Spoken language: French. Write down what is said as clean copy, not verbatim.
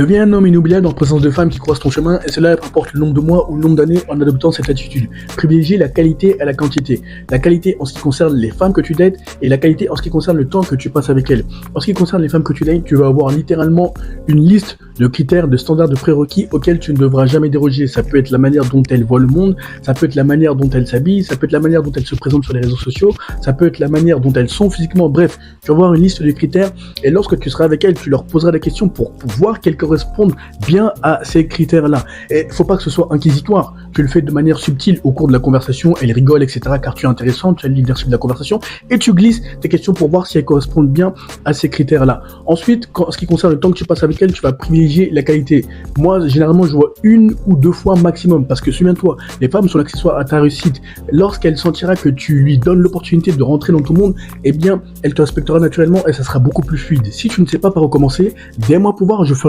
Deviens un homme inoubliable en présence de femmes qui croisent ton chemin, et cela peu importe le nombre de mois ou le nombre d'années en adoptant cette attitude. Privilégie la qualité à la quantité. La qualité en ce qui concerne les femmes que tu dates et la qualité en ce qui concerne le temps que tu passes avec elles. En ce qui concerne les femmes que tu dates, tu vas avoir littéralement une liste de critères, de standards, de prérequis auxquels tu ne devras jamais déroger. Ça peut être la manière dont elles voient le monde, ça peut être la manière dont elles s'habillent, ça peut être la manière dont elles se présentent sur les réseaux sociaux, ça peut être la manière dont elles sont physiquement. Bref, tu vas avoir une liste de critères et lorsque tu seras avec elles, tu leur poseras des questions pour voir qu'elles correspondent bien à ces critères-là. Et faut pas que ce soit inquisitoire. Tu le fais de manière subtile au cours de la conversation, elles rigolent, etc. car tu es intéressant, tu as le leadership de la conversation et tu glisses tes questions pour voir si elles correspondent bien à ces critères-là. Ensuite, en ce qui concerne le temps que tu passes avec elles, tu vas privilégier la qualité. Moi, généralement, je vois 1 ou 2 fois maximum parce que souviens-toi, les femmes sont l'accessoire à ta réussite. Lorsqu'elle sentira que tu lui donnes l'opportunité de rentrer dans ton monde, eh bien, elle te respectera naturellement et ça sera beaucoup plus fluide. Si tu ne sais pas par où commencer, dis-moi pour voir, je ferai